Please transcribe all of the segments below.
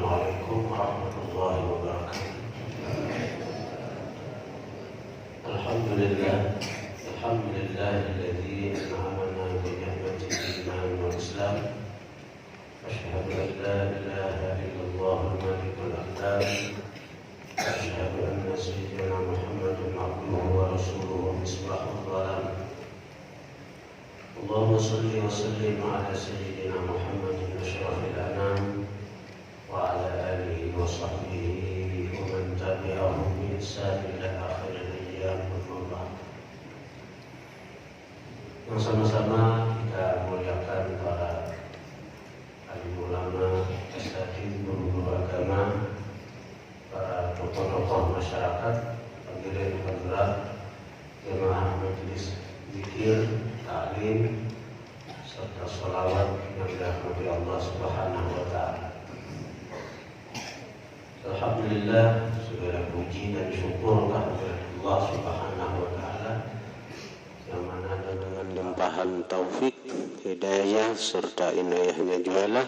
Assalamualaikum warahmatullahi wabarakatuh. Alhamdulillahilladzi an'amana bi ni'matil iman wal islam. Asyhadu an la ilaha illallah al-malikul aqdam. Asyhadu anna sayyidina Muhammadan abduhu wa rasuluhu misbahul dhalam. Allahumma shalli wa sallim ala sayyidina Muhammadin asyrafil anam wa ala alihi wa sahbihi wa man tabi'ahum bi ihsan ila akhiril ayyam wa ba'd. Yang sama-sama kita muliakan para alim ulama, asatidz, guru-guru agama, para tokoh-tokoh masyarakat, hadirin hadirat, jemaah majelis zikir, taklim, serta sholawat yang dirahmati Allah Subhanahu wa Ta'ala. Alhamdulillah, segala puji dan syukur kehadirat Allah Subhanahu wa Ta'ala yang mana dengan limpahan taufik, hidayah serta inayahnya jualah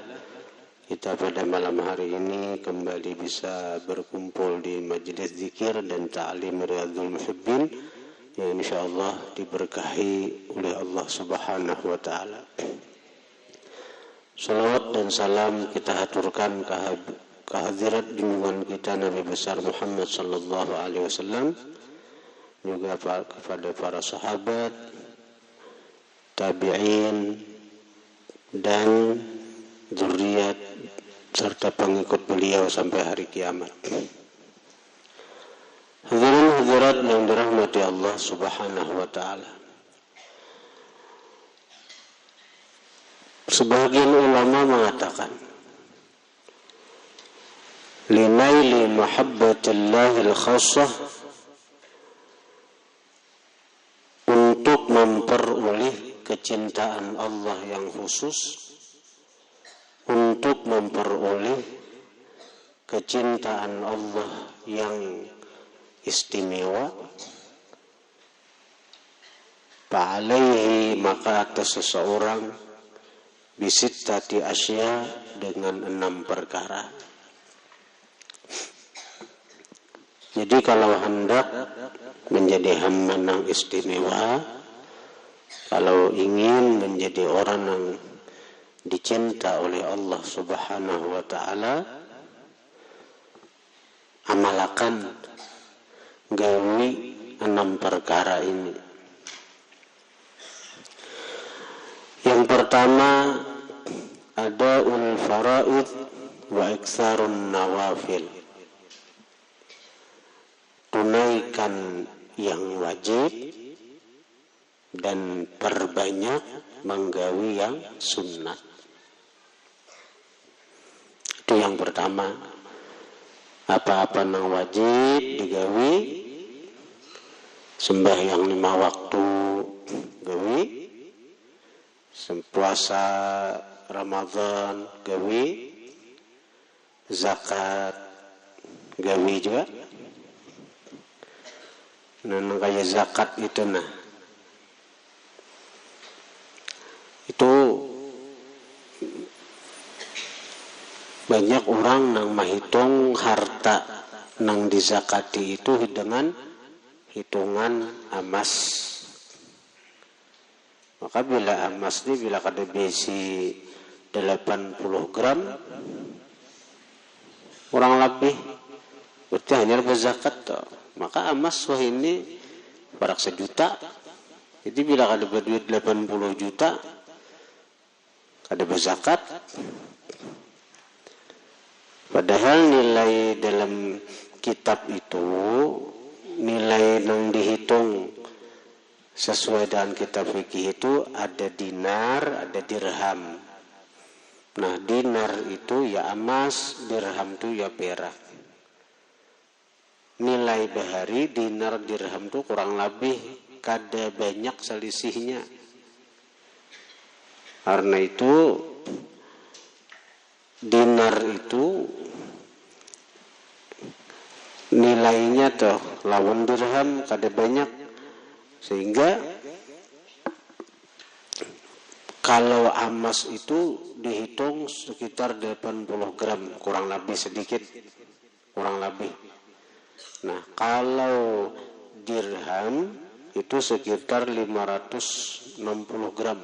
kita pada malam hari ini kembali bisa berkumpul di majelis zikir dan ta'lim Riyadhul Muhibbin yang insyaallah diberkahi oleh Allah Subhanahu wa Ta'ala. Salawat dan salam kita haturkan kehadirat junjungan kita Nabi besar Muhammad sallallahu alaihi wasallam, juga kepada para sahabat, tabi'in dan zuriat serta pengikut beliau sampai hari kiamat. Hadirin hadirat yang dirahmati Allah Subhanahu wa Ta'ala. Sebagian ulama mengatakan linaili mahabbatillahil khassah, untuk memperoleh kecintaan Allah yang khusus, untuk memperoleh kecintaan Allah yang istimewa, fa'alaihi, maka atas seseorang bisittati asya, dengan 6 perkara. Jadi kalau hendak menjadi hamba yang istimewa, kalau ingin menjadi orang yang dicinta oleh Allah Subhanahu wa Ta'ala, amalkan, gawi 6 perkara ini. Yang pertama, adaul faraid wa iktsarun nawafil, tunaikan yang wajib dan perbanyak menggawi yang sunnah. Itu yang pertama. Apa-apa yang wajib digawi, sembahyang 5 waktu gawi, puasa Ramadan gawi, zakat gawi juga. Nah, kayak zakat itu itu banyak orang yang menghitung harta yang dizakati itu dengan hitungan emas. Maka bila emas ini bila kada besi 80 gram kurang lebih berarti hanya berzakat toh. Maka emas wah ini barak 1 juta. Jadi bila kada berduit 80 juta kada berzakat. Padahal nilai dalam kitab itu, nilai yang dihitung sesuai dengan kitab fikih itu ada dinar, ada dirham. Nah, dinar itu ya emas, dirham itu ya perak. Nilai bahari dinar dirham itu kurang lebih kada banyak selisihnya. Karena itu dinar itu nilainya tuh lawan dirham kada banyak, sehingga Kalau emas itu dihitung sekitar 80 gram, kurang lebih sedikit, kurang lebih. Nah, kalau dirham itu sekitar 560 gram.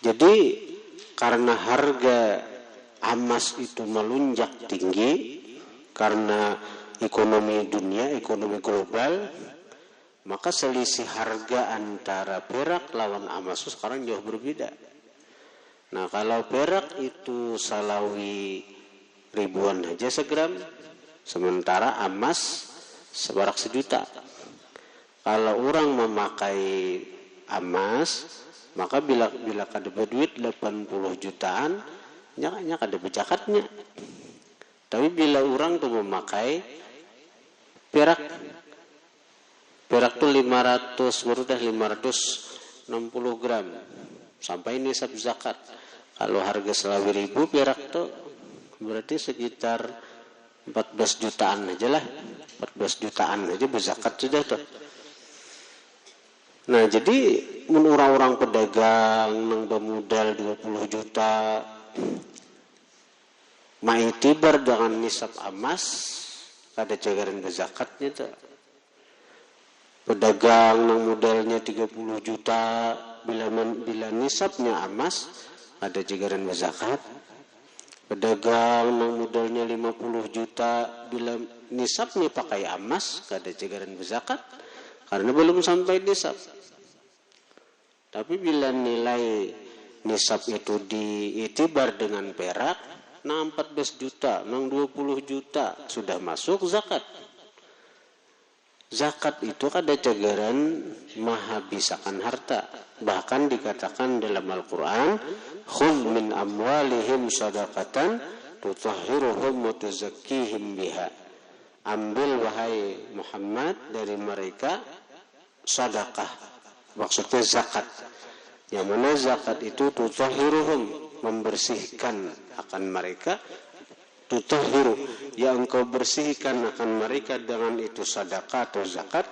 Jadi karena harga emas itu melonjak tinggi karena ekonomi dunia, ekonomi global, maka selisih harga antara perak lawan emas sekarang jauh berbeda. Nah, kalau perak itu salawi ribuan aja segram, sementara emas sebarak sejuta. Kalau orang memakai emas, maka bila kada berduit 80 jutaan, nya kada berjakatnya. Tapi bila orang tuh memakai perak tuh 560 gram sampai nisab zakat. Kalau harga salawi ribu perak tuh berarti sekitar 14 jutaan aja lah. 14 jutaan aja berzakat sudah tuh. Nah, jadi orang-orang pedagang nang bermodal 20 juta maitibar dengan nisab emas kada cagaran berzakatnya tuh. Pedagang nang modalnya 30 juta bila nisabnya emas ada cagaran berzakat. Pedagang nang modalnya 50 juta bila nisabnya pakai emas kada cagaran berzakat karena belum sampai nisab. Tapi bila nilai nisab itu diitibar dengan perak, nah 14 juta, nang 20 juta sudah masuk zakat. Zakat itu kada cagaran menghabiskan harta. Bahkan dikatakan dalam Al-Quran, khudh min amwalihim sadaqatan tutahhiruhum wa tuzakkihim biha. Ambil wahai Muhammad dari mereka sedekah, maksudnya zakat. Yang mana zakat itu tutahhiruhum, membersihkan akan mereka, tutahhiru, yang engkau bersihkan akan mereka dengan itu sedekah atau zakat,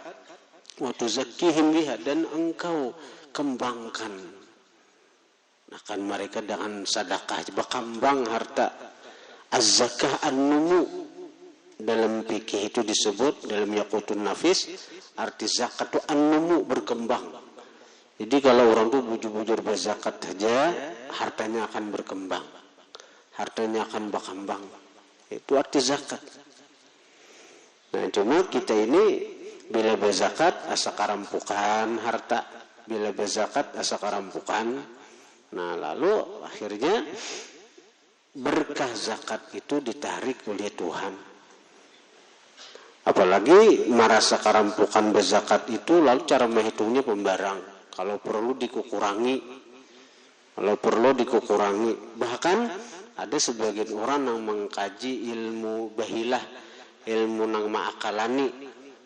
wa tuzakkihim biha, dan engkau kembangkan akan mereka dengan sedekah, berkembang harta. Az-zakah an-numu, dalam fikih itu disebut dalam Yaqutun Nafis, arti zakat itu an-numu, berkembang. Jadi kalau orang tuh bujur-bujur berzakat saja, hartanya akan berkembang, hartanya akan berkembang. Itu arti zakat. Nah, cuma kita ini bila berzakat asa karampukan harta, bila berzakat asa karampukan. Nah, lalu akhirnya berkah zakat itu ditarik oleh Tuhan. Apalagi merasa karampukan berzakat itu, lalu cara menghitungnya pembarang. Kalau perlu dikurangi, Bahkan ada sebagian orang yang mengkaji ilmu bahilah, ilmu nang ma'akalani.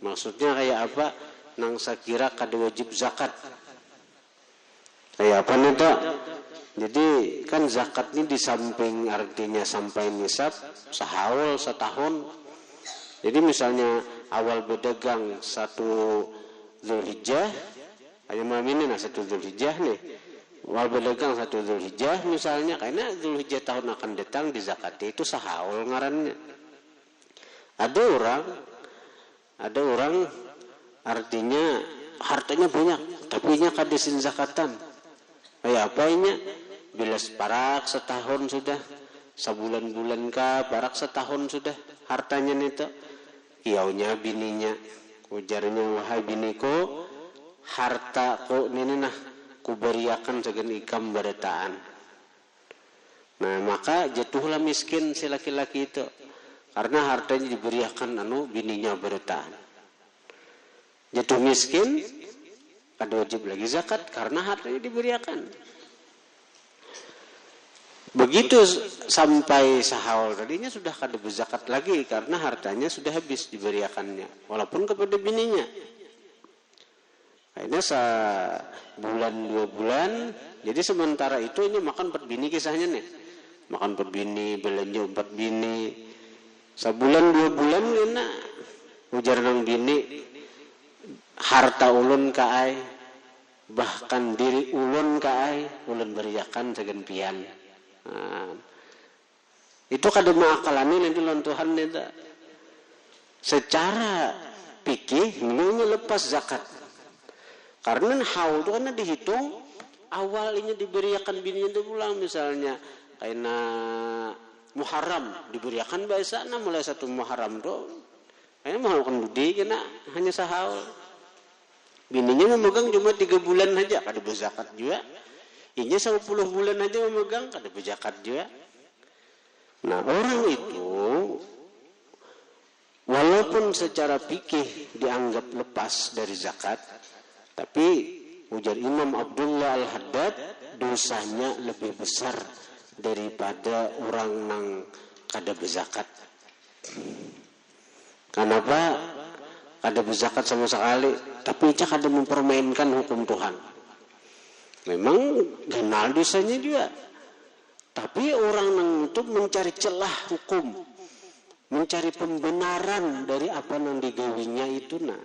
Maksudnya kayak apa? Nang sakira kada wajib zakat. Kayak apa nih tak? Jadi kan zakat ini di samping artinya sampai nisab sehaul setahun. Jadi misalnya awal berdagang 1 Zulhijjah, hanya malam ini 1 Zulhijjah nih. Awal berdagang 1 Zulhijjah misalnya, karena Zulhijjah tahun akan datang di zakati itu sahaul ngarannya. Ada orang artinya hartanya banyak, tapi nya kadisin zakatan. Kayak apa nya? Bila separak setahun sudah, sebulan-bulan ka parak setahun sudah hartanya itu. Iaunya bininya, ujarnya wahai biniku, harta ku ini nah kuberiakan segan ikam berataan. Nah, maka jatuhlah miskin si laki-laki itu karena hartanya diberiakan bininya berataan. Jatuh miskin, kada wajib lagi zakat karena hartanya diberiakan. Begitu sampai sahaul tadinya sudah kada berzakat lagi karena hartanya sudah habis diberiakannya, walaupun kepada bininya. Akhirnya sebulan 2 bulan, jadi sementara itu ini makan 4 bini kisahnya nih. Makan 4 bini, belanja 4 bini. Sebulan 2 bulan kena ujar nang bini, harta ulun kaai bahkan diri ulun kaai ulun beriakan segenpian. Itu kada maakalani nanti lawan Tuhan neta. Secara pikir nilainya lepas zakat. Karena haul itu kan dihitung awalnya diberiakan bininya itu pulang misalnya karena Muharram diberiakan biasa mulai 1 Muharram tuh. Kayaknya mau kan budi kena hanya sahaul. Bininya memegang cuma 3 bulan aja kada berzakat juga. Inya 10 bulan aja memegang kada berzakat juga. Nah, orang itu walaupun secara fikih dianggap lepas dari zakat, tapi ujar Imam Abdullah Al-Haddad dosanya lebih besar daripada orang nang kada berzakat. Kenapa? Kada berzakat sama sekali, tapi cak kada mempermainkan hukum Tuhan. Memang kenal dosanya juga. Tapi orang nang itu mencari celah hukum, mencari pembenaran dari apa yang digawinya itu nah.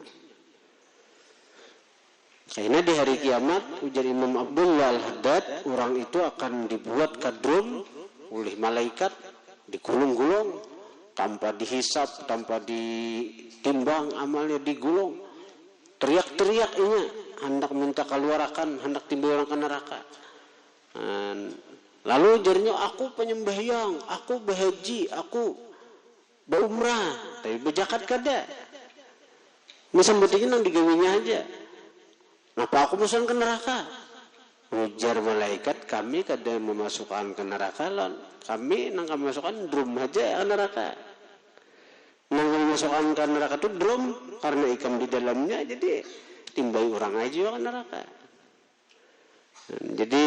Karena di hari kiamat ujar Imam Abdullah Al-Haddad orang itu akan dibuat kadrun oleh malaikat, digulung-gulung tanpa dihisap, tanpa ditimbang amalnya digulung. Teriak-teriak ini hendak minta keluarakan, hendak timbul orang ke neraka. Lalu ujarnya aku penyembahyang, aku berhaji, aku berumrah, tapi berzakat kada. Ini sembunyinya nang digawinya aja. Kenapa aku masuk ke neraka? Ujar malaikat, kami kada memasukkan ke neraka lon. Kami nang memasukkan drum aja ke neraka. Nang memasukkan ke neraka itu drum karena ikam di dalamnya, jadi timbai orang aja ke neraka. Jadi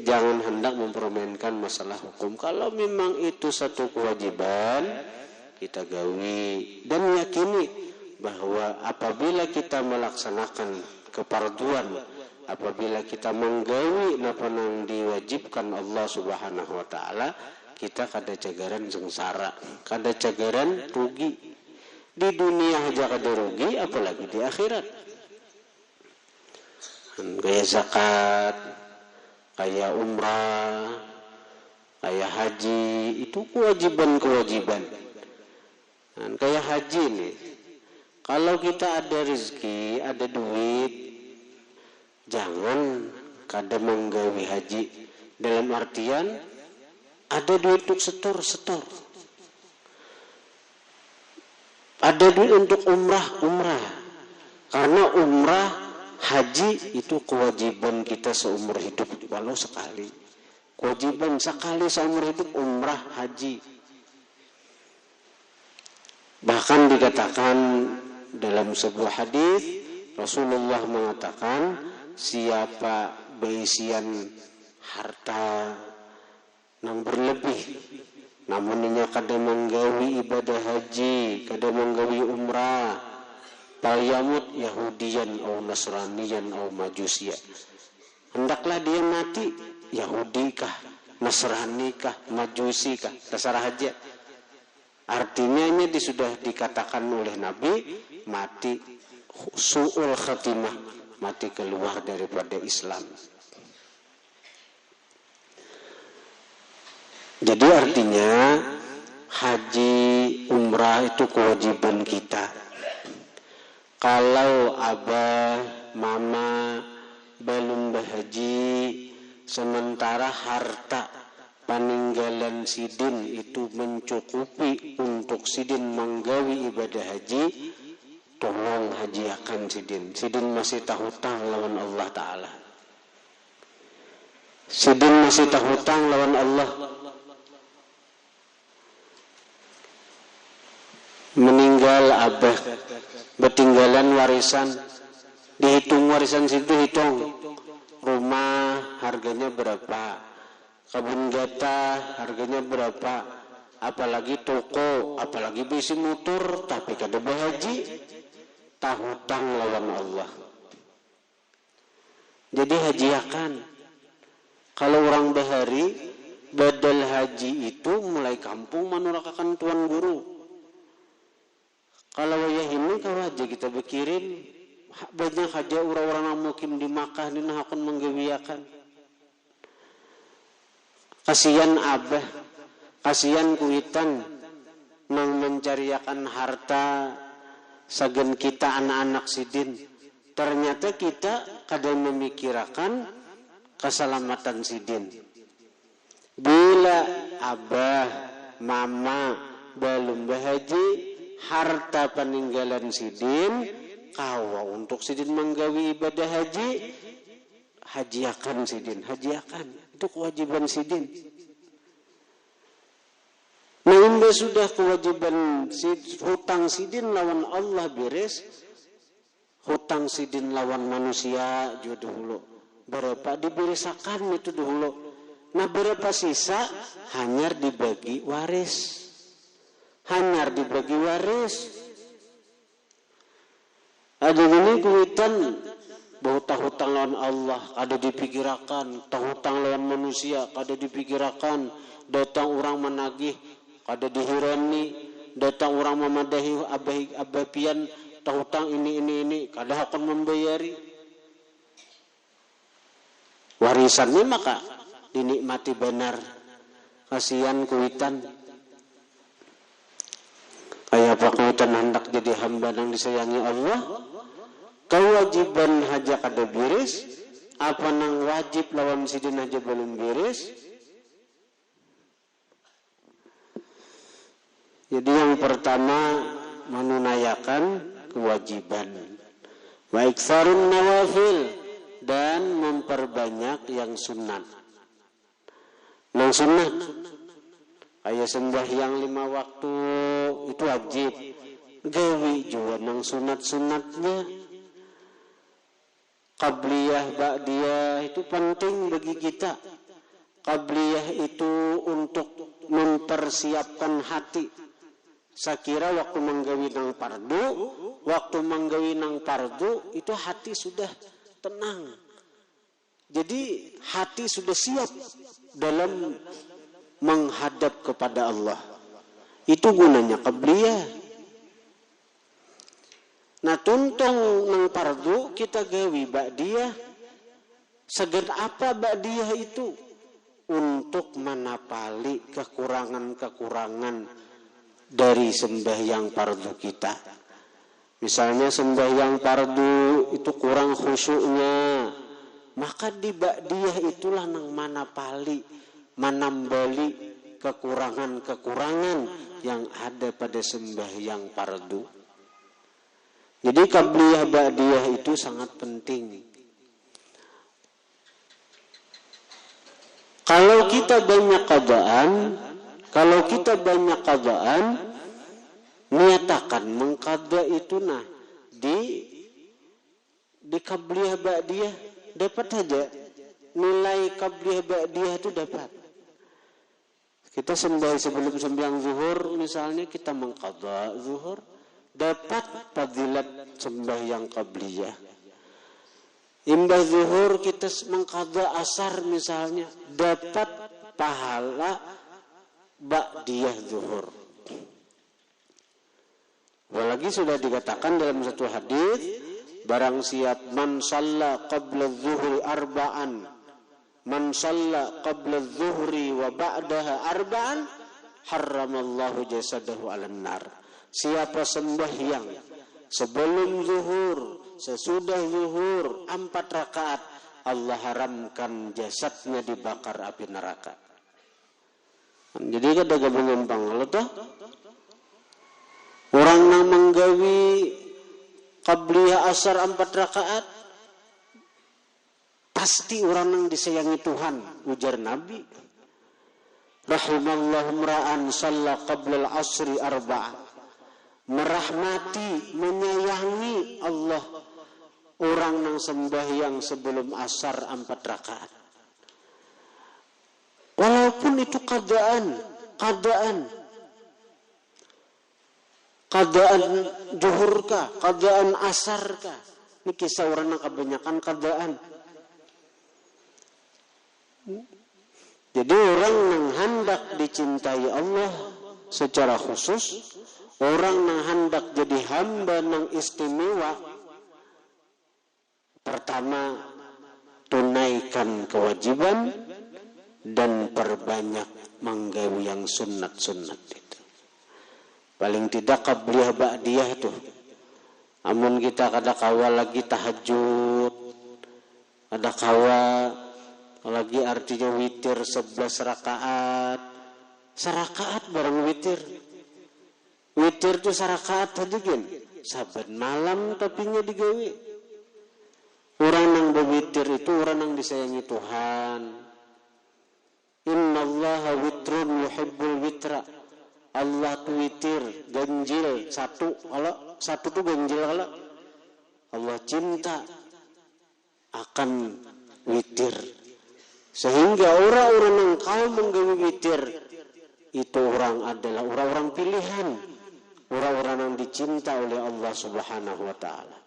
jangan hendak mempermainkan masalah hukum. Kalau memang itu satu kewajiban, kita gawi dan yakini bahwa apabila kita melaksanakan keparduan, apabila kita menggawi napa nang diwajibkan Allah Subhanahu wa taala, kita kada cagaran sengsara, kada cagaran rugi. Di dunia aja kada rugi, apalagi di akhirat. Kayak zakat, kayak umrah, kayak haji, itu kewajiban-kewajiban. Dan kayak haji nih, kalau kita ada rezeki, ada duit, jangan kada menggawi haji. Dalam artian ada duit untuk setor. Ada duit untuk umrah. Karena umrah, haji itu kewajiban kita seumur hidup walau sekali. Kewajiban sekali seumur hidup umrah haji. Bahkan dikatakan dalam sebuah hadis Rasulullah mengatakan siapa berisian harta yang berlebih namun inya kada menggawi ibadah haji, kada menggawi umrah, palyamut Yahudiyan atau Nasraniyan atau Majusiya. Hendaklah dia mati Yahudi kah, Nasrani kah, Majusi kah, terserah aja. Artinya ini sudah dikatakan oleh Nabi mati su'ul khatimah, mati keluar daripada Islam. Jadi artinya haji umrah itu kewajiban kita. Kalau abah, mama belum berhaji, sementara harta peninggalan sidin itu mencukupi untuk sidin menggawi ibadah haji, tolong hajiakan sidin. Sidin masih tak hutang lawan Allah Ta'ala. Sidin masih tak hutang lawan Allah. Meninggal abah, bertinggalan warisan, dihitung warisan situ, hitung rumah harganya berapa, kebun gata harganya berapa, apalagi toko, apalagi bisi motor, tapi kada berhaji, tak hutang lawan Allah. Jadi hajiakan. Kalau orang bahari badal haji itu mulai kampung manurakakan tuan guru. Kalau wayah ini kalau aja kita berkirim banyak aja orang-orang yang mukim di Makkah dina hakun menggewiakan. Kasihan abah, kasihan kuitan nang mencariakan harta sagen kita anak-anak sidin. Ternyata kita kadang memikirkan keselamatan sidin. Bila abah, mama belum bahaji harta peninggalan sidin, kawa untuk sidin menggawi ibadah haji, hajiakan sidin, hajiakan. Itu kewajiban sidin. Nah, imba sudah kewajiban hutang sidin lawan Allah beres, hutang sidin lawan manusia juga dulu. Berapa diberesakan itu dulu. Nah, berapa sisa hanyar dibagi waris. Hanyar dibagi waris. Ada gini kuitan bahwa hutang lawan Allah ada dipikirakan, hutang lawan manusia ada dipikirakan, datang orang menagih ada dihirani, datang orang memadahi abah pian hutang ini kada akan membayari. Warisannya maka dinikmati benar. Kasihan kuitan. Kayak apa kuitan hendak jadi hamba yang disayangi Allah. Kewajiban haja kada beres, apa nang wajib lawan sidin haja belum beres. Jadi yang pertama menunaikan kewajiban. Wa iktsarun nawafil, dan memperbanyak yang sunat. Yang sunat kayak sembahyang 5 waktu itu wajib. Gawi juga nang sunat-sunatnya. Qabliyah, ba'diyah itu penting bagi kita. Qabliyah itu untuk mempersiapkan hati. Sakira waktu menggawi nang fardu, waktu menggawi nang fardu itu hati sudah tenang. Jadi hati sudah siap dalam menghadap kepada Allah. Itu gunanya qabliyah. Nah, tuntung nang fardu kita gawi ba'diyah. Segan apa ba'diyah itu? Untuk menapali kekurangan-kekurangan dari sembahyang fardu kita. Misalnya sembahyang fardu itu kurang khusyuknya, maka di ba'diyah itulah nang manapali, manambali kekurangan-kekurangan yang ada pada sembahyang fardu. Jadi qabliyah ba'diyah itu sangat penting. Kalau kita banyak qadaan, niatakan mengqada itu di qabliyah ba'diyah dapat saja. Nilai qabliyah ba'diyah itu dapat. Kita sebelum sembahyang zuhur misalnya kita mengqada zuhur, dapat fadilat sembahyang qabliyah. Imbah zuhur kita mengqada asar misalnya, dapat pahala ba'diyah zuhur. Apalagi sudah dikatakan dalam satu hadis, barang siap man shalla qabla zuhri arba'an, man shalla qabla zuhri wa ba'daha arba'an, harramallahu jasadahu 'alan nar. Siapa sembahyang sebelum zuhur, sesudah zuhur 4 rakaat, Allah haramkan jasadnya dibakar api neraka. Jadi kada gabungan pangalo toh. Orang nang menggawi qabliyah asar 4 rakaat pasti orang nang disayangi Tuhan, ujar Nabi. Rahimallahu mra'an shalla qabla al-asri arba'ah. Merahmati, menyayangi Allah orang yang sembahyang sebelum asar 4 rakaat. Walaupun itu keadaan zuhur kah, keadaan asar kah. Ini kisah orang yang kebanyakan keadaan. Jadi orang yang hendak dicintai Allah secara khusus, orang yang hendak jadi hamba yang istimewa, Pertama, tunaikan kewajiban dan perbanyak menggawe yang sunat-sunat itu. Paling tidak qabliyah ba'diyah tuh. Amun kita kada kawa lagi tahajud, kada kawa lagi artinya witir 11 rakaat. Sarakaat barang witir. Witir tuh sarakaat aja kan. Saben malam tapi nya digawe. Orang yang berwitir itu orang yang disayangi Tuhan. Innallaha witrun yuhibbul witra. Allah tuh witir, ganjil satu. Kalau satu tuh ganjil kalau Allah cinta akan witir. Sehingga orang-orang yang kau menggawe witir itu orang adalah orang-orang pilihan, orang-orang yang dicinta oleh Allah Subhanahu wa taala.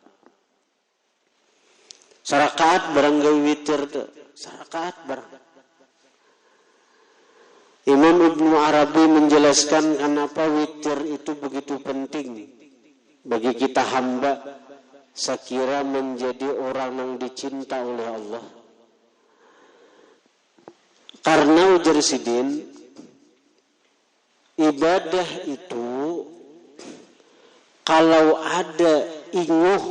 Sarakaat barang gawe witir tuh, sarakaat barang. Imam Ibnu Arabi menjelaskan kenapa witir itu begitu penting bagi kita hamba sekira menjadi orang yang dicinta oleh Allah. Karena ujar sidin, ibadah itu kalau ada inguh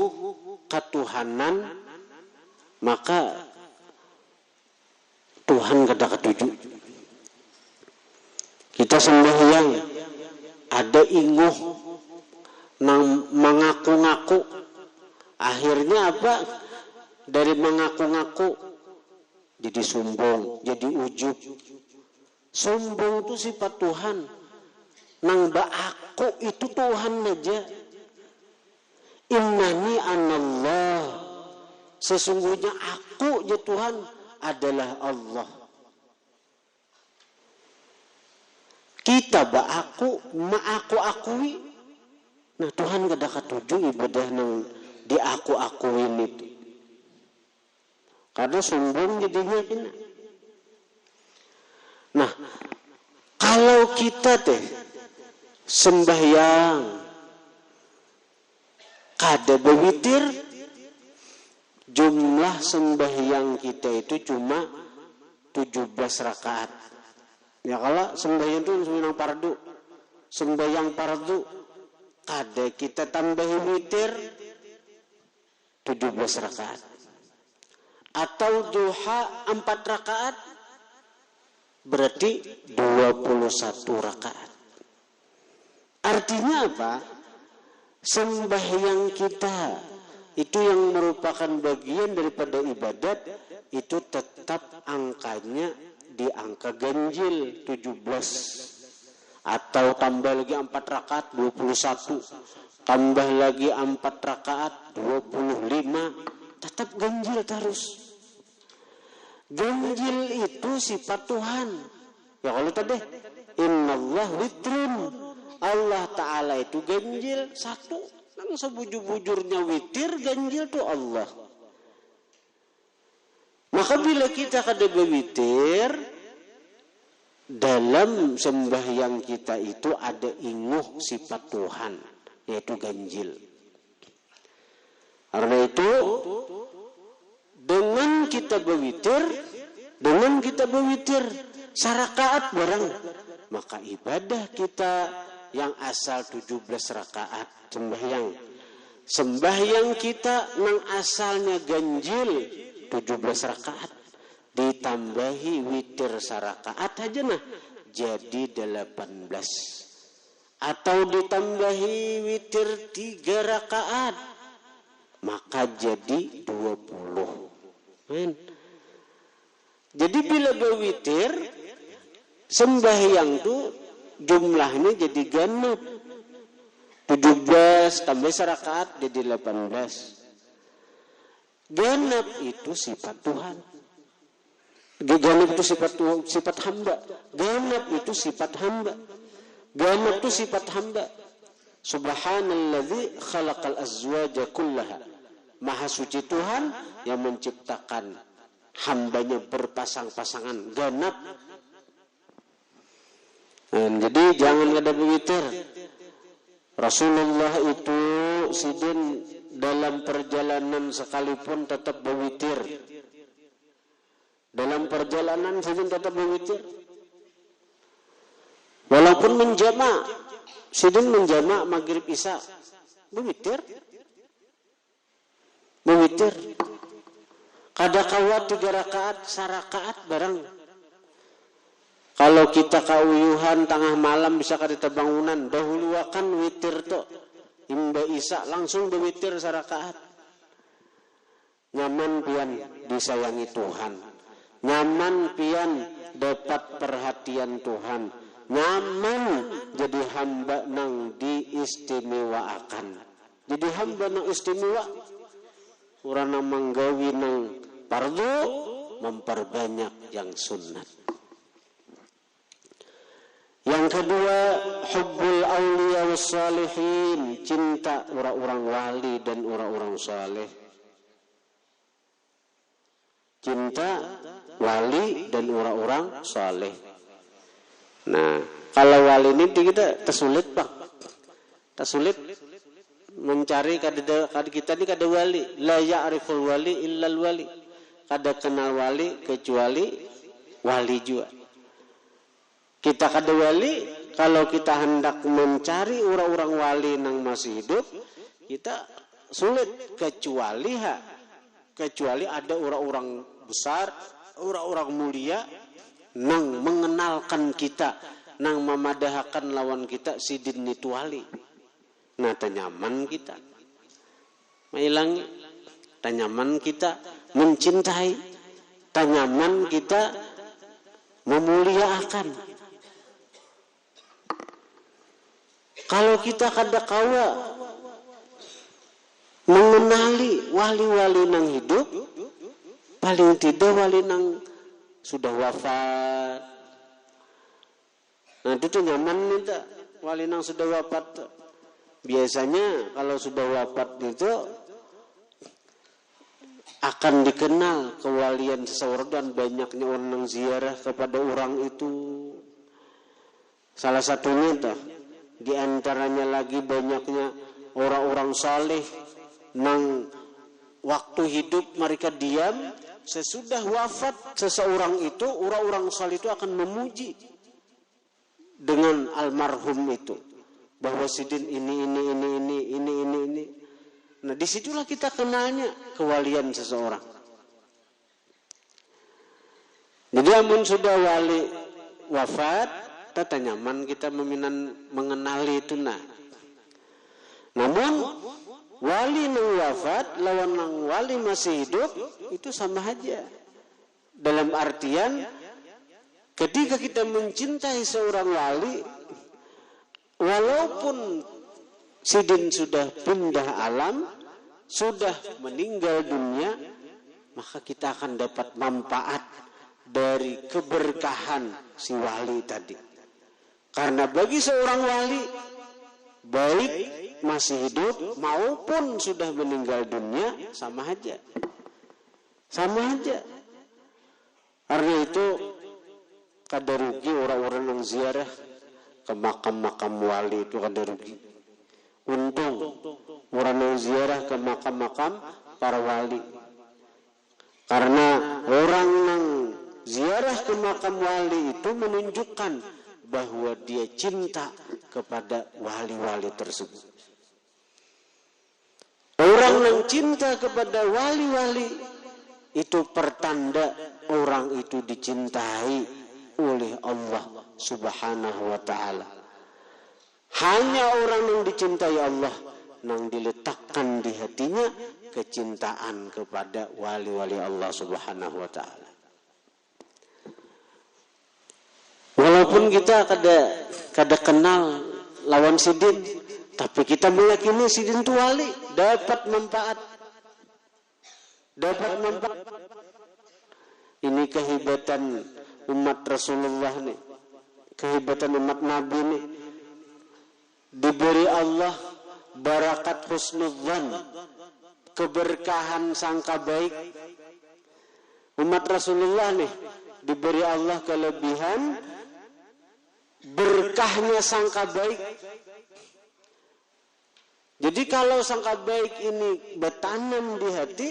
ketuhanan, maka Tuhan kada ketuju. Kita sembahyang ada inguh nang mengaku-ngaku, akhirnya apa? Dari mengaku-ngaku jadi sombong, jadi ujub. Sombong itu sifat Tuhan. Nang aku itu Tuhan aja. Innani anallah. Sesungguhnya aku ya Tuhan adalah Allah. Kita aku akui. Nah Tuhan kada katuju ibadah nang diaku-akuin itu. Karena sombong jadinya kena. Nah, kalau kita sembahyang kada berwitir, jumlah sembahyang kita itu cuma 17 rakaat. Ya kalau sembahyang itu sembahyang fardu kada kita tambahi witir 17 rakaat. Atau duha 4 rakaat berarti 21 rakaat. Artinya apa? Sembahyang kita itu yang merupakan bagian daripada ibadat itu tetap angkanya di angka ganjil 17. Atau tambah lagi 4 rakaat 21. Tambah lagi 4 rakaat 25. Tetap ganjil terus. Ganjil itu sifat Tuhan. Ya kalau tadi innallah witrun. Allah Ta'ala itu ganjil satu. Nang sebujur-bujurnya witir ganjil itu Allah. Maka bila kita kada berwitir, dalam sembahyang kita itu ada inguh sifat Tuhan, yaitu ganjil. Karena itu dengan kita berwitir sarakaat barang, maka ibadah kita yang asal 17 rakaat sembahyang kita nang asalnya ganjil 17 rakaat ditambahi witir sarakaat aja nah jadi 18. Atau ditambahi witir 3 rakaat maka jadi 20. Jadi bila berwitir sembahyang itu jumlahnya jadi genap. 17 tambah rakaat jadi 18. Genap itu sifat Tuhan. Genap itu sifat hamba. Genap itu sifat hamba. Genap itu sifat hamba. Subhanalladzi khalaqal azwaja kullaha. Maha suci Tuhan yang menciptakan hambanya berpasang-pasangan. Genap. Jadi jangan ada berwitir. Rasulullah itu sidin dalam perjalanan sekalipun tetap berwitir. Dalam perjalanan Sidin tetap berwitir. Walaupun menjamak, Sidin menjamak maghrib isya, berwitir. Berwitir. Kada kawat 3 rakaat, 1 rakaat barang. Kalau kita kauyuhan tengah malam bisa kada bangunan, dahulu akan witir to. Imba isya langsung berwitir 1 rakaat. Nyaman pian disayangi Tuhan. Nyaman pian dapat perhatian Tuhan. Nyaman jadi hamba nang diistimewaakan. Jadi hamba nang istimewa. Urang nang manggawi nang fardu, memperbanyak yang sunnat. Yang kedua, hubbul awliya was salihin, cinta orang-orang wali dan orang-orang saleh. Cinta wali dan orang-orang saleh. Nah, kalau wali ini kita tersulit, Pak. Tersulit mencari kada kita ni kada wali. La ya'riful wali illal wali. Kada kenal wali kecuali wali juga. Kita kada wali, kalau kita hendak mencari orang-orang wali nang masih hidup, kita sulit kecuali ada orang-orang besar, orang-orang mulia nang mengenalkan kita, nang memadahkan lawan kita Sidin itu wali. Nah, tanyaman kita mailangi, tanyaman kita mencintai, tanyaman kita memuliakan. Kalau kita kada kawa mengenali wali-wali nang hidup, paling tidak wali nang sudah wafat. Nah, itu nyaman nih tak? Wali nang sudah wafat. Biasanya kalau sudah wafat itu akan dikenal kewalian seseorang dan banyaknya orang nang ziarah kepada orang itu. Salah satunya tuh. Di antaranya lagi banyaknya orang-orang saleh nang waktu hidup mereka diam, sesudah wafat seseorang itu, orang-orang saleh itu akan memuji dengan almarhum itu bahwa Sidin ini. Nah, disitulah kita kenalnya kewalian seseorang. Jadi amun sudah wali wafat, tata nyaman kita mengenali itu nah. Namun wali nang wafat lawan nang wali masih hidup itu sama aja. Dalam artian ketika kita mencintai seorang wali, walaupun Sidin sudah pindah alam, sudah meninggal dunia, maka kita akan dapat manfaat dari keberkahan si wali tadi. Karena bagi seorang wali, baik masih hidup maupun sudah meninggal dunia, sama aja. Sama aja. Karena itu kada rugi orang-orang yang ziarah ke makam-makam wali itu kada rugi. Untung orang yang ziarah ke makam-makam para wali. Karena orang yang ziarah ke makam wali itu menunjukkan bahwa dia cinta kepada wali-wali tersebut. Orang yang cinta kepada wali-wali itu pertanda orang itu dicintai oleh Allah Subhanahu wa ta'ala. Hanya orang yang dicintai Allah yang diletakkan di hatinya kecintaan kepada wali-wali Allah Subhanahu wa ta'ala. Walaupun kita kada kenal lawan Sidin, tapi kita meyakini Sidin itu wali, dapat manfaat. Ini kehebatan umat Rasulullah nih, kehebatan umat Nabi nih. Diberi Allah barakat husnudzan, keberkahan sangka baik. Umat Rasulullah nih diberi Allah kelebihan berkahnya sangka baik. Jadi kalau sangka baik ini bertanam di hati,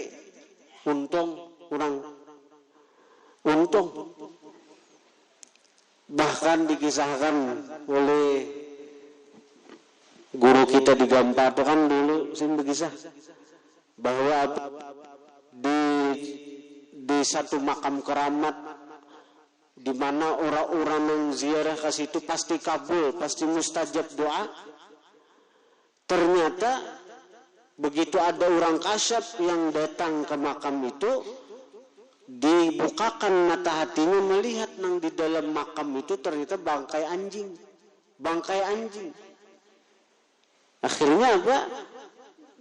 untung. Bahkan dikisahkan oleh guru kita di Gampar itu kan dulu berkisah bahwa di satu makam keramat di mana orang-orang yang ziarah ke situ pasti kabul, pasti mustajab doa. Ternyata begitu ada orang kasyaf yang datang ke makam itu, dibukakan mata hatinya melihat nang di dalam makam itu ternyata bangkai anjing. Akhirnya apa?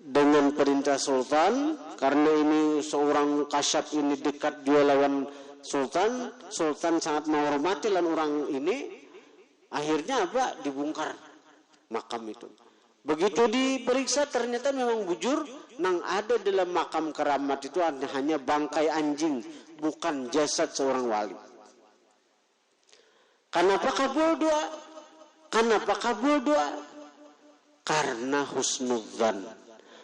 Dengan perintah sultan, karena ini seorang kasyaf ini dekat juga lawan sultan sangat menghormati lan orang ini, akhirnya apa? Dibongkar makam itu. Begitu diperiksa ternyata memang bujur nang ada dalam makam keramat itu hanya bangkai anjing, bukan jasad seorang wali. Kenapa kabul doa? Karena husnudzan.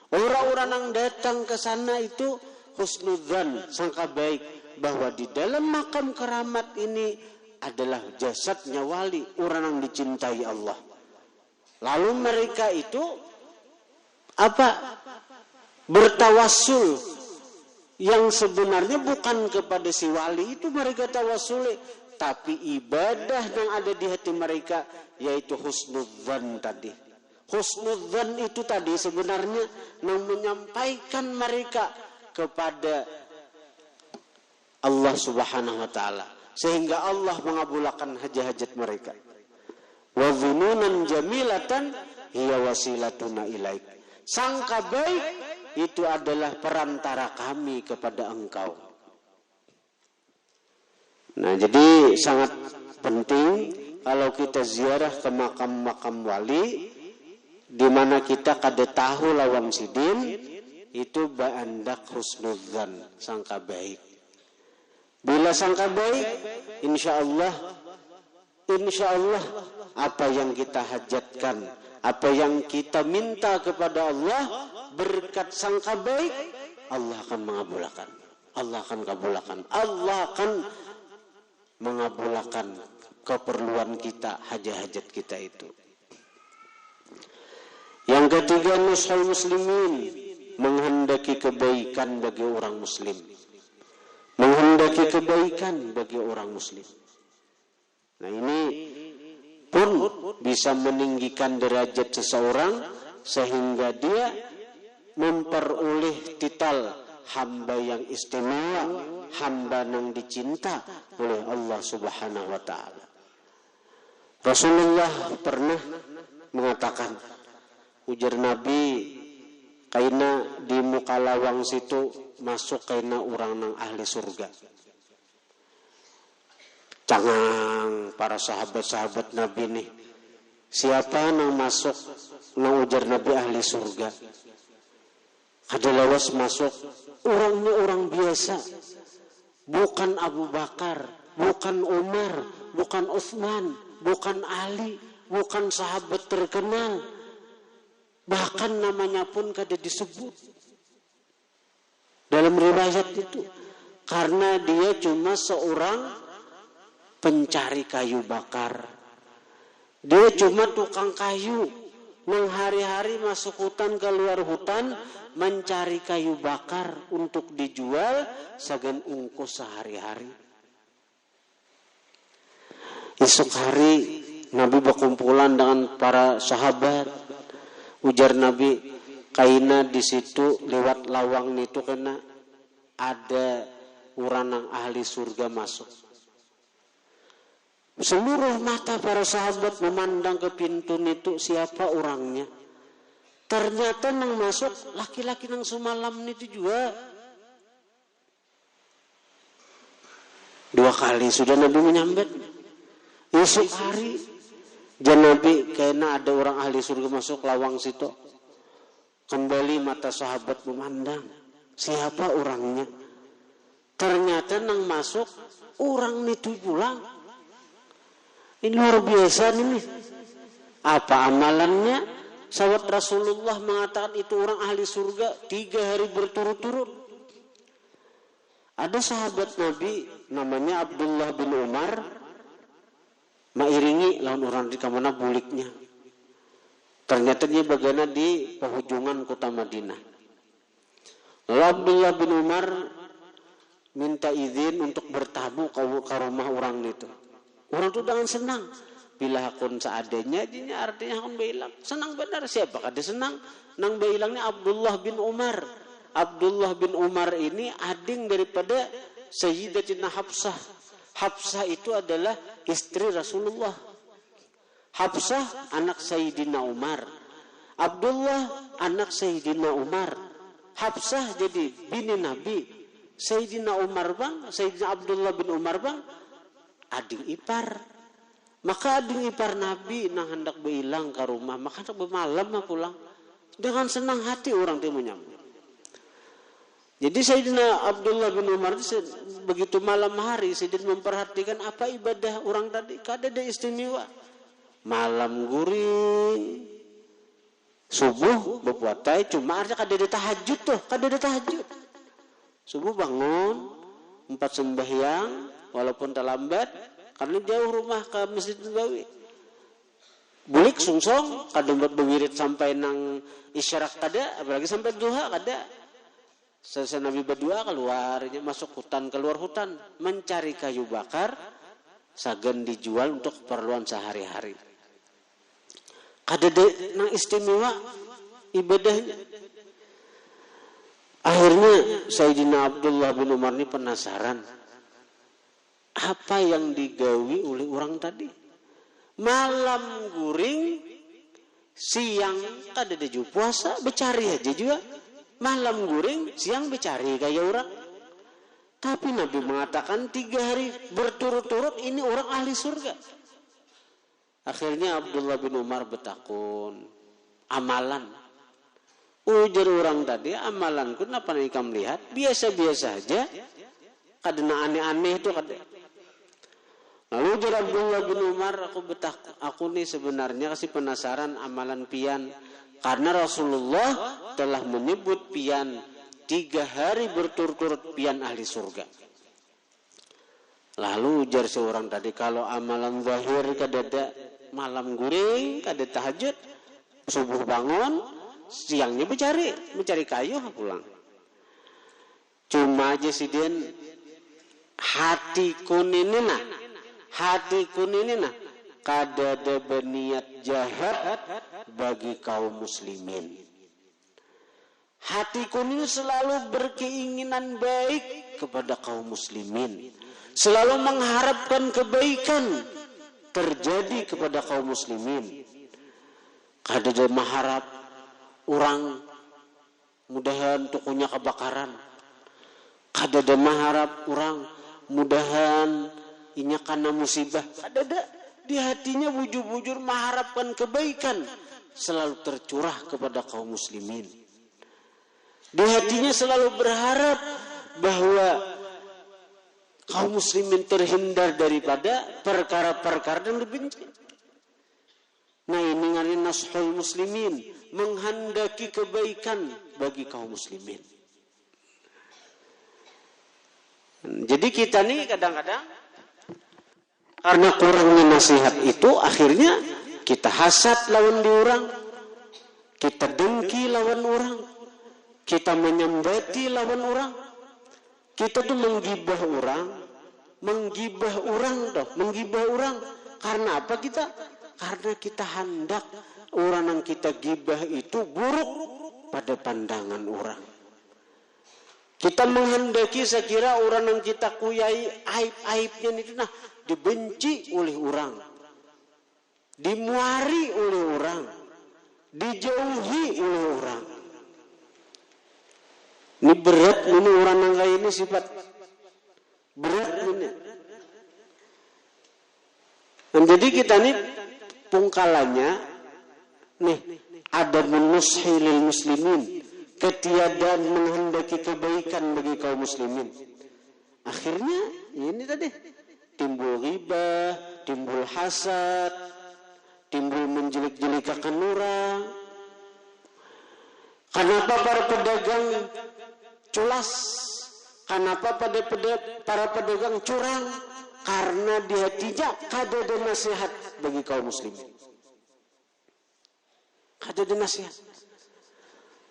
Orang-orang yang datang ke sana itu husnudzan, sangka baik bahwa di dalam makam keramat ini adalah jasadnya wali, orang yang dicintai Allah. Lalu mereka itu bertawassul yang sebenarnya bukan kepada si wali itu mereka tawassul, tapi ibadah yang ada di hati mereka yaitu husnudzan tadi. Husnudzan itu tadi sebenarnya yang menyampaikan mereka kepada Allah Subhanahu wa taala sehingga Allah mengabulkan hajat-hajat mereka. Wa dhununan jamilatan hiya wasilatuna ilaik. Sangka baik itu adalah perantara kami kepada engkau. Nah, jadi sangat penting kalau kita ziarah ke makam-makam wali di mana kita kada tahu lawan sidin, itu ba'andak husnudzan, sangka baik. Bila sangka baik, insya Allah apa yang kita hajatkan, apa yang kita minta kepada Allah berkat sangka baik, Allah akan mengabulkan. Allah akan mengabulkan keperluan kita, hajat-hajat kita itu. Yang ketiga, nushul muslimin, menghendaki kebaikan bagi orang muslim. Nah, ini pun bisa meninggikan derajat seseorang sehingga dia memperoleh titel hamba yang istimewa, hamba yang dicinta oleh Allah Subhanahu wa taala. Rasulullah pernah mengatakan, ujar Nabi, kaina di muka lawang situ masuk kaina orang nang ahli surga. Cangang para sahabat-sahabat Nabi nih, siapa nang masuk nang ujar Nabi ahli surga? Ada lawas masuk orangnya orang biasa, bukan Abu Bakar, bukan Umar, bukan Utsman, bukan Ali, bukan sahabat terkenal, bahkan namanya pun kada disebut dalam riwayat itu, karena dia cuma seorang pencari kayu bakar. Dia cuma tukang kayu, yang hari-hari masuk hutan keluar hutan mencari kayu bakar untuk dijual segan ungkus sehari-hari. Esok hari Nabi berkumpulan dengan para sahabat. Ujar Nabi, kaina di situ lewat lawang itu kena ada orang yang ahli surga masuk. Seluruh mata para sahabat memandang ke pintu itu, siapa orangnya. Ternyata nang masuk laki-laki nang semalam itu juga. 2 kali sudah Nabi menyambut. Esok hari jan Nabi kena ada orang ahli surga masuk lawang situ. Kembali mata sahabat memandang, siapa orangnya. Ternyata nang masuk orang itu pulang. Ini luar biasa nih. Apa amalannya? sahabat Rasulullah mengatakan itu orang ahli surga 3 hari berturut-turut. Ada sahabat Nabi namanya Abdullah bin Umar mairingi lawan orang di kamana buliknya. Ternyata dia bagana di penghujungan kota Madinah. Lalu Abdullah bin Umar minta izin untuk bertamu ke rumah orang itu. Orang itu dengan senang. Bila akun seadanya aja artinya akun bilang senang benar. Siapa kada senang? Nang bilangnya Abdullah bin Umar. Abdullah bin Umar ini ading daripada Sayyidatina Hafsah. Hafsah itu adalah istri Rasulullah. Hafsah anak Sayyidina Umar. Abdullah anak Sayyidina Umar. Hafsah jadi bini Nabi. Sayyidina Umar bang, Sayyidina Abdullah bin Umar bang, ading ipar. Maka ading ipar Nabi nang hendak beilang ke rumah, maka hendak bermalam pulang. Dengan senang hati orang itu menyambut. Jadi Sayyidina Abdullah bin Umar begitu malam hari Sayyidina memperhatikan apa ibadah orang tadi. Kada ada istimewa. Malam guring, subuh berpuatai, cuma artinya kada ada tahajud tuh, kada ada tahajud. Subuh bangun, 4 sembahyang, walaupun terlambat, karena jauh rumah ke Masjid Nabawi. Bulik sungsong, kadang berwirid sampai nang isyarak kada, apalagi sampai duha kada. Selesai Nabi berdua keluarnya masuk hutan, keluar hutan, mencari kayu bakar, sagan dijual untuk keperluan sehari-hari. Kada nang istimewa ibadahnya. Akhirnya Sayyidina Abdullah bin Umar ini penasaran. Apa yang digawi oleh orang tadi? Malam guring, siang kada ada juga puasa, becari aja juga. Malam guring, siang becari gaya orang. Tapi Nabi mengatakan 3 hari berturut-turut ini orang ahli surga. Akhirnya Abdullah bin Umar bertakun, amalan. Ujar orang tadi, amalanku kenapa nika melihat biasa-biasa aja, kadena aneh-aneh itu kada. Lalu ujar Abdullah bin Umar, aku nih sebenarnya kasih penasaran amalan pian, karena Rasulullah telah menyebut pian 3 hari berturut-turut pian ahli surga. Lalu ujar seorang tadi, kalau amalan zahir kadada malam guring, kada tahajud, subuh bangun, siangnya mencari kayu pulang. Cuma aja si den hatiku ini nah kada ada berniat jahat bagi kaum muslimin. Hatiku ini selalu berkeinginan baik kepada kaum muslimin, selalu mengharapkan kebaikan terjadi kepada kaum muslimin. Kada ada mengharap orang mudahan tukunya kebakaran. Kada ada mengharap orang mudahan inya kana musibah. Kada ada. Di hatinya bujur-bujur mengharapkan kebaikan selalu tercurah kepada kaum muslimin. Di hatinya selalu berharap bahwa kaum muslimin terhindar daripada perkara-perkara yang dibenci. Nah ini ngarin nashul muslimin, menghendaki kebaikan bagi kaum muslimin. Jadi kita nih kadang-kadang karena kurangnya nasihat itu akhirnya kita hasad lawan di orang, kita dengki lawan orang, kita menyembati lawan orang, kita tuh menggibah orang. Karena apa kita? Karena kita hendak orang yang kita gibah itu buruk pada pandangan orang. Kita menghendaki sekira orang yang kita kuyai aib-aibnya itu dibenci oleh orang, dimuari oleh orang, dijauhi oleh orang. Ini berat ini orang yang kayak ini sifat berat ini. Dan jadi kita nih pungkalannya nih ada menushi lil muslimin, ketiadaan menghendaki kebaikan bagi kaum muslimin. Akhirnya ini tadi timbul ghibah, timbul hasad, timbul menjelik-jelikakan orang, pedagang culas? Kenapa para pedagang curang? Karena di hatinya kada ada nasihat bagi kaum muslimin. Kada ada nasihat.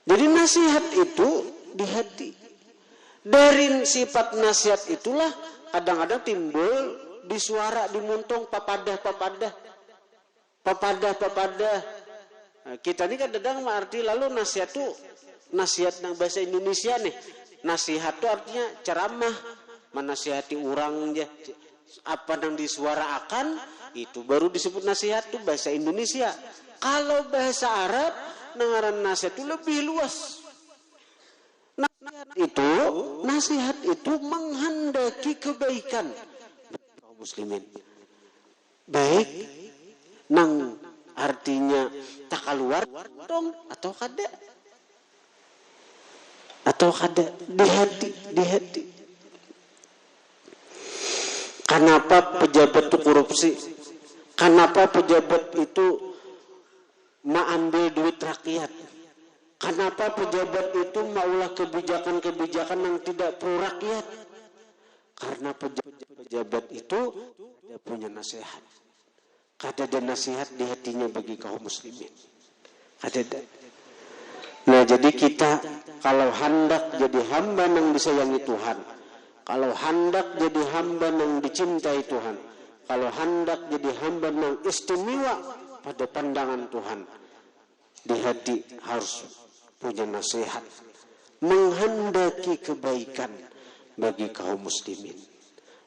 Jadi nasihat itu di hati. Dari sifat nasihat itulah kadang-kadang timbul di suara, di muntung, papadah. Nah, kita ini kadang-kadang arti lalu nasihat itu nasihat yang bahasa Indonesia nih. Nasihat itu artinya ceramah, menasihati orang aja. Apa yang disuarakan itu baru disebut nasihat itu bahasa Indonesia. Kalau bahasa Arab ngaran nasihat itu lebih luas. Nasihat itu menghendaki kebaikan kaum muslimin. Baik nang artinya tak keluar dong atau kada di hati. Kenapa pejabat itu korupsi? Kenapa pejabat itu mengambil duit rakyat? Kenapa pejabat itu maulah kebijakan-kebijakan yang tidak pro rakyat? Karena pejabat itu tidak punya nasihat. Kada ada nasihat di hatinya bagi kaum muslimin. Kada ada. Nah, jadi kita kalau hendak jadi hamba yang disayangi Tuhan, kalau hendak jadi hamba yang dicintai Tuhan, kalau hendak jadi hamba yang istimewa pada pandangan Tuhan, di hati harus punya nasihat, menghendaki kebaikan bagi kaum muslimin,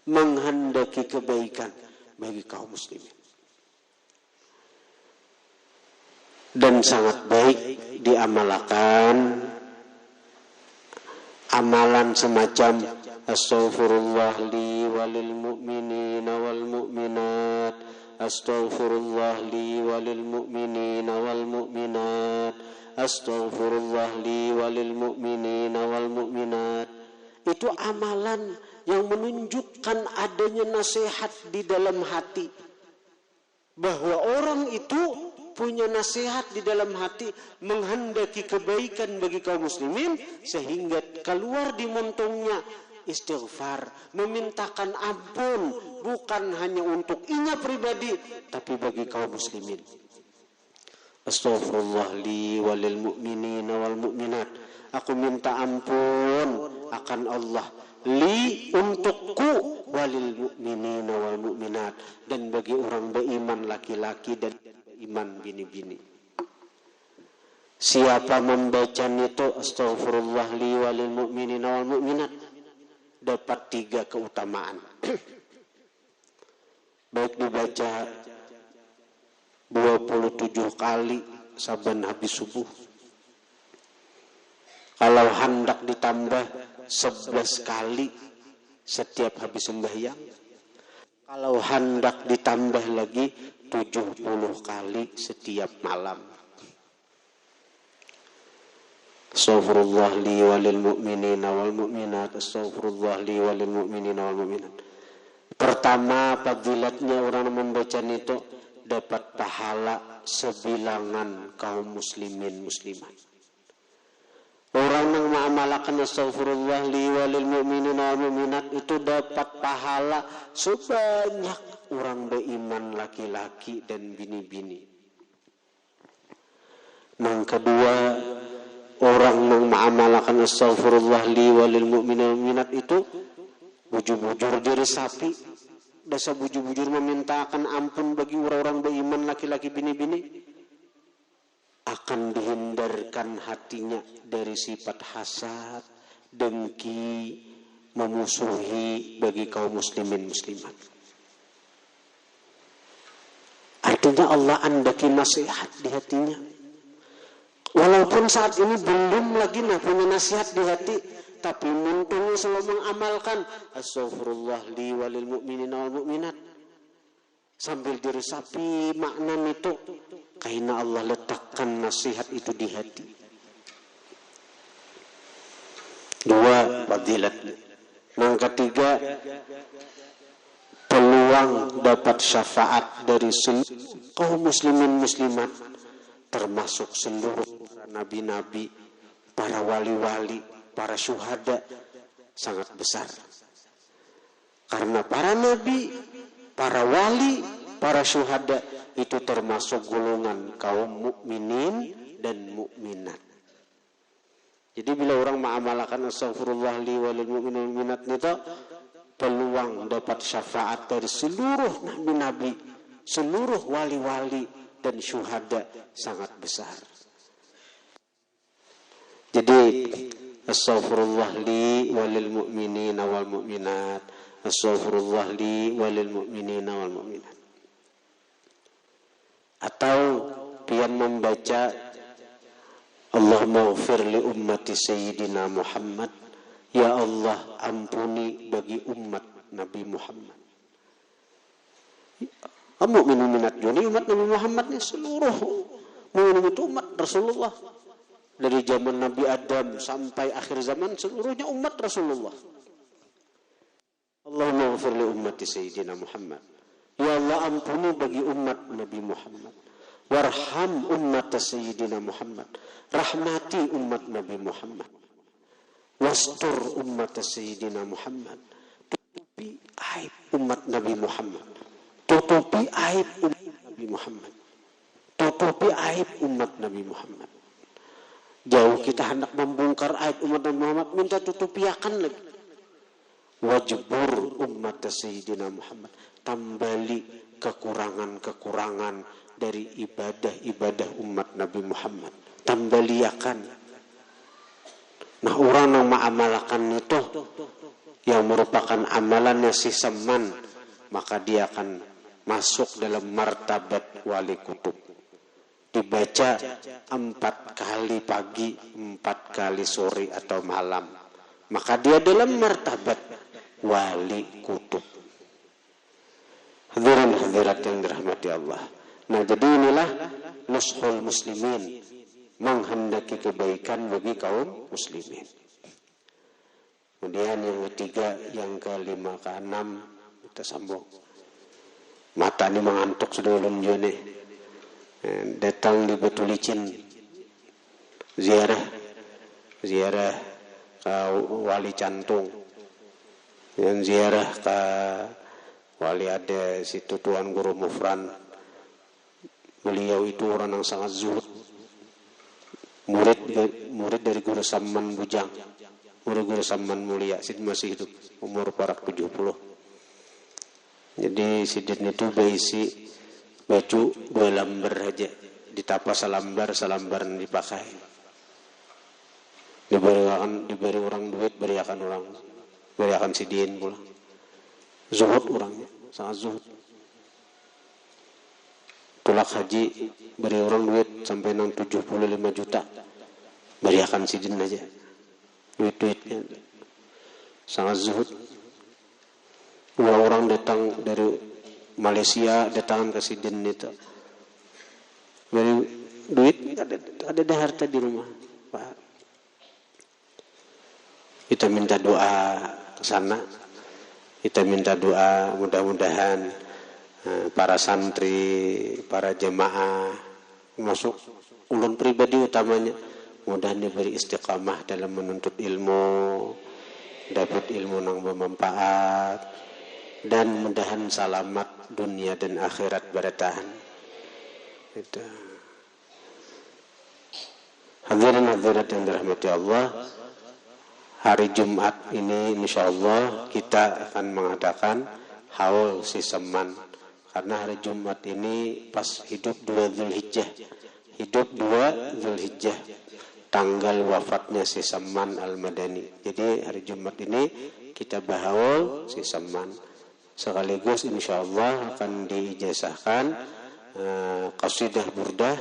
menghendaki kebaikan bagi kaum muslimin. Dan sangat baik diamalkan amalan semacam astaghfirullah li walil mu'minina wal mu'minat, astaghfirullah li walil mu'minina wal mu'minat, astaghfirullah li walil mu'minina wal mu'minat. Itu amalan yang menunjukkan adanya nasihat di dalam hati, bahwa orang itu punya nasihat di dalam hati, menghendaki kebaikan bagi kaum muslimin, sehingga keluar di muntungnya istighfar, memintakan ampun, bukan hanya untuk inya pribadi, tapi bagi kaum muslimin. Astaghfirullah li walil mu'minina wal mu'minat. Aku minta ampun akan Allah, li untukku, walil mu'minina wal mu'minat, dan bagi orang beriman laki-laki dan iman bini-bini. Siapa membaca itu astaghfirullah li walil mu'minina wal mu'minat, dapat 3 keutamaan. Baik dibaca 27 kali saban habis subuh. Kalau hendak ditambah 11 kali setiap habis sembahyang. Kalau hendak ditambah lagi 70 kali setiap malam. Astaghfirullah li walil mu'minina wal mu'minat, astaghfirullah li walil mu'minina wal mu'minat. Pertama, fadilatnya orang membaca itu dapat pahala sebilangan kaum muslimin muslimat. Orang yang mengamalkan astaghfirullah li walil mu'minina wal mu'minat itu dapat pahala sebanyak orang beriman laki-laki dan bini-bini. Yang kedua, orang yang mengamalkan astaghfirullah li walil mu'minina wal mu'minat itu bujur-bujur diri sapi, dasa bujur-bujur memintakan ampun bagi orang-orang beriman laki-laki bini-bini, akan dihindarkan hatinya dari sifat hasad, dengki, memusuhi bagi kaum muslimin muslimat. Artinya Allah andaki nasihat di hatinya. Walaupun saat ini belum lagi punya nasihat di hati, tapi muntungnya selalu mengamalkan astaghfirullah li walil mu'minina wal mu'minat, sambil diresapi makna itu, karena Allah letakkan nasihat itu di hati. 2, fadilat. Yang ketiga, peluang dapat syafaat dari seluruh kaum muslimin muslimat, termasuk seluruh nabi-nabi, para wali-wali, para syuhada sangat besar. Karena para nabi, para wali, para syuhada itu termasuk golongan kaum mukminin dan mukminat. Jadi bila orang mengamalkan astagfirullah li walil mu'minin wal mu'minat itu, peluang dapat syafaat dari seluruh nabi-nabi, seluruh wali-wali dan syuhada sangat besar. Jadi astaghfirullah li walil mu'minina wal mu'minat, astaghfirullah li walil mu'minina wal mu'minat. Atau pian membaca Allahumma ighfir li ummati sayyidina Muhammad, ya Allah ampuni bagi umat Nabi Muhammad. Mu'min minat juni umat Nabi Muhammad ni seluruh mu'min itu umat Rasulullah. Dari zaman Nabi Adam sampai akhir zaman seluruhnya umat Rasulullah. Allahumma ighfir li ummati sayyidina Muhammad. Ya Allah ampuni bagi umat Nabi Muhammad. Warham ummat sayyidina Muhammad. Rahmati umat Nabi Muhammad. Wastur ummat sayyidina Muhammad. Tutupi aib umat Nabi Muhammad. Tutupi aib umat Nabi Muhammad. Tutupi aib umat Nabi Muhammad. Jauh kita hendak membongkar aib umat Nabi Muhammad, minta tutupiakan lagi. Wajbur umat sayyidina Muhammad. Tambali kekurangan-kekurangan dari ibadah-ibadah umat Nabi Muhammad. Tambaliakan. Nah, orang yang mengamalkan itu yang merupakan amalannya si seman, maka dia akan masuk dalam martabat wali kutub. Dibaca 4 kali pagi, 4 kali sore atau malam, maka dia dalam martabat wali kutub. Hadirin hadirat yang dirahmati Allah. Nah, jadi inilah nushul muslimin, menghendaki kebaikan bagi kaum muslimin. Kemudian yang ketiga, yang kelima, keenam, kita sambung. Mata ini mengantuk sudah ulun jone. Datang di Batu Licin, ziarah ke Wali Cantung, dan ziarah ke Wali ada situ Tuan Guru Mufran. Beliau itu orang yang sangat zuhud, murid dari Guru Saman Bujang, Guru Saman Mulia, Sid masih hidup, umur parak 70. Jadi Sidin itu berisi baju 2 lembar aja, ditapa salambar dipakai. Diberi orang duit, beriakan Sidin pula. Zuhud orangnya, sangat zuhud. Tulak haji, beri orang duit sampai 75 juta, beriakan Sidin aja. Duit-duitnya sangat zuhud. 2 orang datang dari Malaysia, datang ke Sidin itu, beri duit, ada harta di rumah, Pak. Kita minta doa ke sana. Kita minta doa mudah-mudahan para santri, para jemaah, masuk ulun pribadi utamanya, mudah diberi istiqamah dalam menuntut ilmu, dapat ilmu yang bermanfaat, dan mudahan selamat dunia dan akhirat bertahan. Itu. Hadirin hadirat yang dirahmati Allah, hari Jumat ini insyaallah kita akan mengadakan haul si seman. Karena hari Jumat ini pas hidup 2 Zulhijjah. Hidup 2 Zulhijjah. Tanggal wafatnya si Saman Al-Madani. Jadi hari Jumat ini kita bahaul si Saman. Sekaligus insyaallah akan diijazahkan qasidah burdah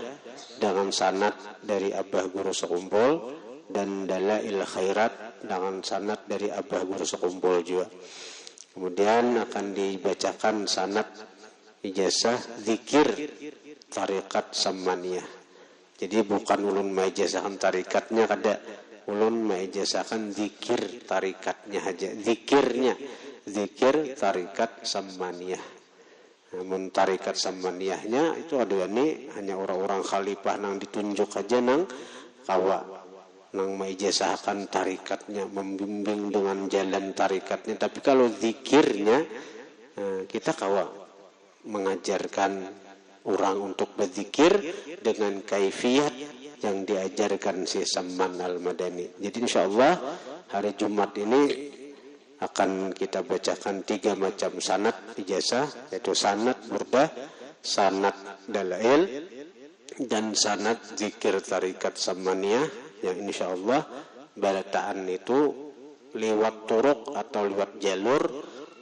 dengan sanad dari Abah Guru Sekumpul dan dalail khairat dengan sanad dari Abah Guru Sekumpul juga. Kemudian akan dibacakan sanad ijazah zikir tarikat Samaniyah. Jadi bukan ulun maijazahkan tarikatnya, kada ulun maijazahkan zikir tarikatnya aja, zikirnya, zikir tarikat Samaniyah. Namun tarikat Samaniyahnya itu ada ini hanya orang-orang khalifah nang ditunjuk aja nang kawa. nang maijazahkan tarikatnya, membimbing dengan jalan tarikatnya. Tapi kalau zikirnya kita kawa mengajarkan orang untuk berzikir dengan kaifiat yang diajarkan si Samman Al-Madani. Jadi insyaallah hari Jumat ini akan kita bacakan 3 macam sanad ijazah, yaitu sanad burdah, sanad dalail, dan sanad zikir tarikat Sammaniyah, yang insyaallah balataan itu lewat turuk atau lewat jalur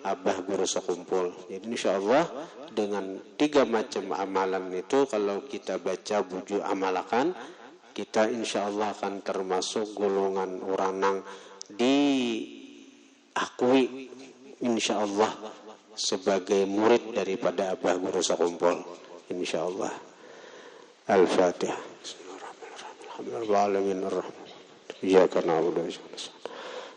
abah guru sekumpul. Jadi insyaallah dengan 3 macam amalan itu kalau kita baca buju amalakan, kita insyaallah akan termasuk golongan orang nang diakui insyaallah sebagai murid daripada abah guru sekumpul insyaallah. Al-Fatihah. Bismillahirrahmanirrahim. Iyyaka na'budu wa iyyaka nasta'in.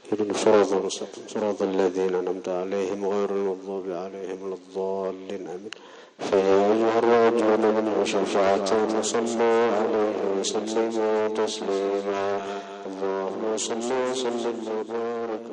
اهدنا الصراط المستقيم صراط الذين أنعمت عليهم غير المغضوب عليهم ولا الضالين آمين. فيا أيها الراجون من شفاعتهم صلوا عليه وسلموا تسليما. اللهم صل وسلم وبارك